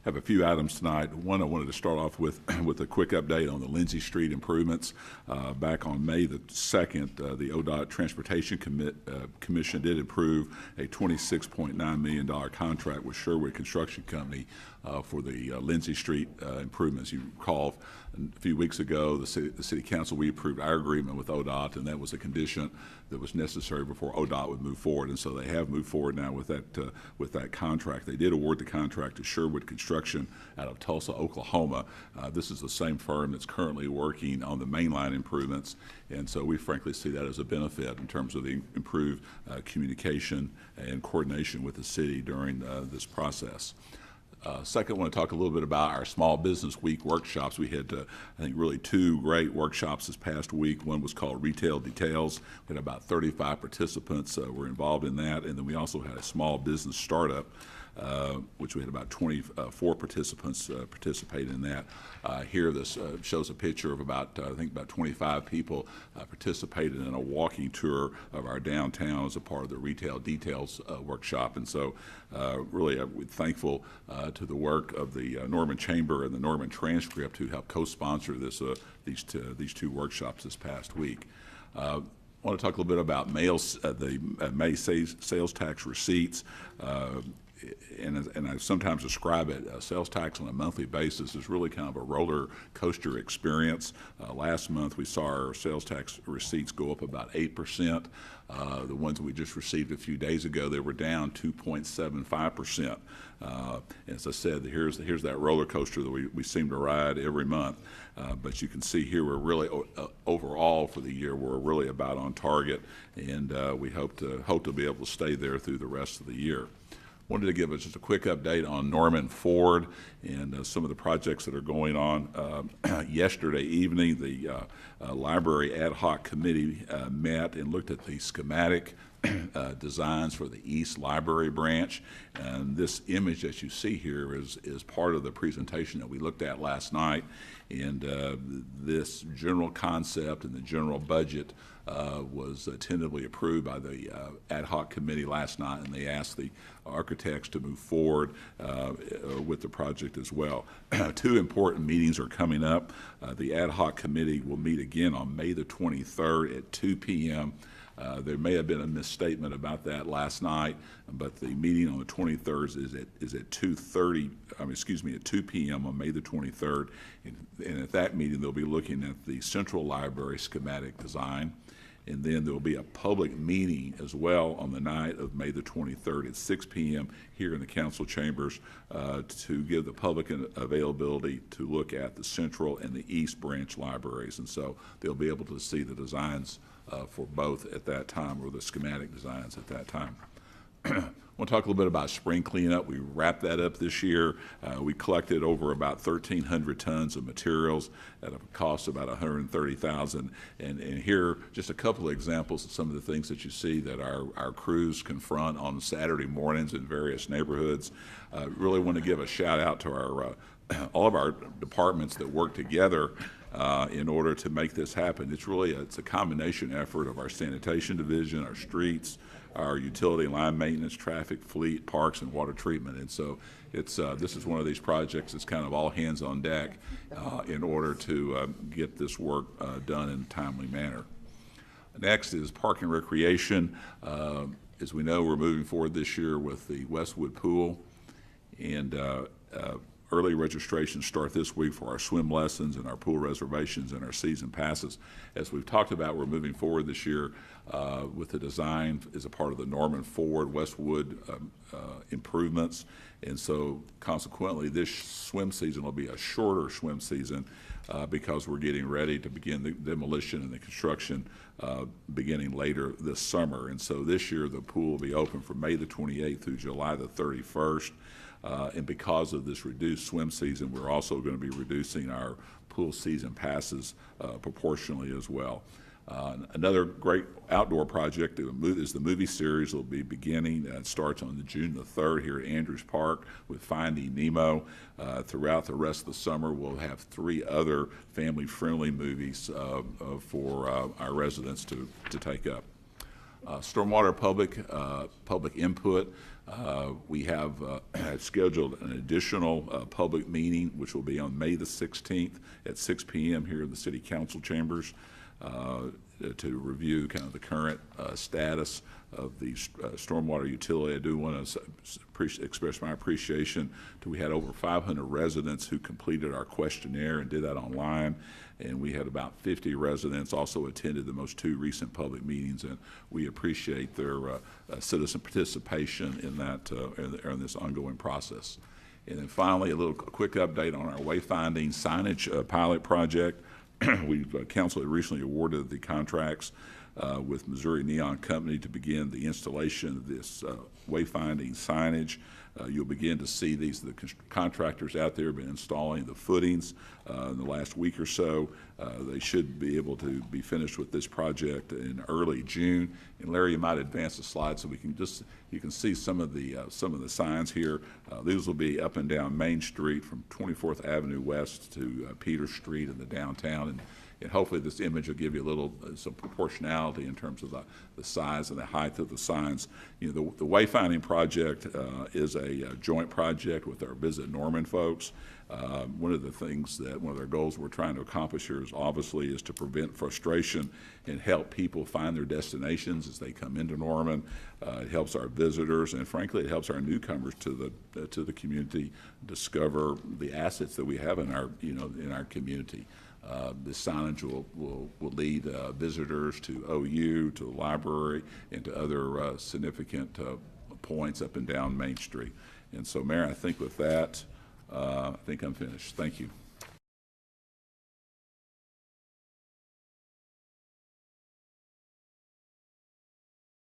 have a few items tonight. One, I wanted to start off with with a quick update on the Lindsay Street improvements. Back on May the 2nd, the ODOT Transportation Commission did approve a $26.9 million contract with Sherwood Construction Company for the Lindsay Street improvements. You recall a few weeks ago, the City Council, we approved our agreement with ODOT, and that was a condition that was necessary before ODOT would move forward. And so they have moved forward now with that contract. They did award the contract to Sherwood Construction out of Tulsa, Oklahoma. This is the same firm that's currently working on the mainline improvements, and so we frankly see that as a benefit in terms of the improved communication and coordination with the city during this process. Second, I want to talk a little bit about our Small Business Week workshops. We had, I think, really two great workshops this past week. One was called Retail Details. We had about 35 participants were involved in that, and then we also had a small business startup, which we had about 24 participants participate in that. Here, this shows a picture of about, I think, about 25 people participated in a walking tour of our downtown as a part of the Retail Details workshop. And so, really, we're thankful to the work of the Norman Chamber and the Norman Transcript who helped co-sponsor these two workshops this past week. I want to talk a little bit about the May sales tax receipts. And I sometimes describe it, sales tax on a monthly basis is really kind of a roller coaster experience. Last month we saw our sales tax receipts go up about 8%. The ones that we just received a few days ago, they were down 2.75%. As I said, here's that roller coaster that we seem to ride every month. But you can see here we're really, overall for the year, we're really about on target, and we hope to be able to stay there through the rest of the year. Wanted to give us just a quick update on Norman Ford and some of the projects that are going on. Yesterday evening, the Library Ad Hoc Committee met and looked at the schematic designs for the East Library branch. And this image that you see here is part of the presentation that we looked at last night. And this general concept and the general budget was tentatively approved by the ad hoc committee last night, and they asked the architects to move forward with the project as well. Two important meetings are coming up. The ad hoc committee will meet again on May the 23rd at 2 p.m. There may have been a misstatement about that last night, but the meeting on the 23rd is at 2 p.m. on May the 23rd. And at that meeting, they'll be looking at the Central Library schematic design. And then there will be a public meeting as well on the night of May the 23rd at 6 p.m. here in the council chambers to give the public an availability to look at the Central and the East branch libraries. And so they'll be able to see the designs for both at that time, or the schematic designs at that time. I want to talk a little bit about spring cleanup. We wrapped that up this year. We collected over about 1,300 tons of materials at a cost of about $130,000. And here, just a couple of examples of some of the things that you see that our crews confront on Saturday mornings in various neighborhoods. Really want to give a shout out to all of our departments that work together in order to make this happen. It's a combination effort of our sanitation division, our streets, our utility line maintenance, traffic, fleet, parks, and water treatment. And so this is one of these projects that's kind of all hands on deck in order to get this work done in a timely manner. Next is Park and Recreation. As we know, we're moving forward this year with the Westwood Pool, and early registrations start this week for our swim lessons and our pool reservations and our season passes. As we've talked about, we're moving forward this year with the design as a part of the Norman Ford Westwood improvements. And so consequently, this swim season will be a shorter swim season because we're getting ready to begin the demolition and the construction beginning later this summer. And so this year, the pool will be open from May the 28th through July the 31st. And because of this reduced swim season, we're also going to be reducing our pool season passes proportionally as well. Another great outdoor project is the movie series. Will be beginning. It starts on June the 3rd here at Andrews Park with Finding Nemo. Throughout the rest of the summer, we'll have 3 other family-friendly movies for our residents to take up. Stormwater public input. We have had scheduled an additional public meeting, which will be on May the 16th at 6 p.m. here in the City Council chambers to review kind of the current status of the stormwater utility. I do want to express my appreciation to, we had over 500 residents who completed our questionnaire and did that online, and we had about 50 residents also attended the most two recent public meetings, and we appreciate their citizen participation in that in this ongoing process. And then finally, a quick update on our wayfinding signage pilot project. Council had recently awarded the contracts with Missouri Neon Company to begin the installation of this wayfinding signage. You'll begin to see the contractors out there have been installing the footings in the last week or so. They should be able to be finished with this project in early June. And Larry, you might advance the slide so we can you can see some of the signs here. These will be up and down Main Street from 24th Avenue West to Peters Street in the downtown. And hopefully this image will give you a little some proportionality in terms of the size and the height of the signs. You know, the wayfinding project is a joint project with our Visit Norman folks. One of their goals we're trying to accomplish here is obviously to prevent frustration and help people find their destinations as they come into Norman. It helps our visitors, and frankly, it helps our newcomers to the community discover the assets that we have in our community. This signage will lead visitors to OU, to the library, and to other significant points up and down Main Street. And so, Mayor, I think with that, I think I'm finished. Thank you.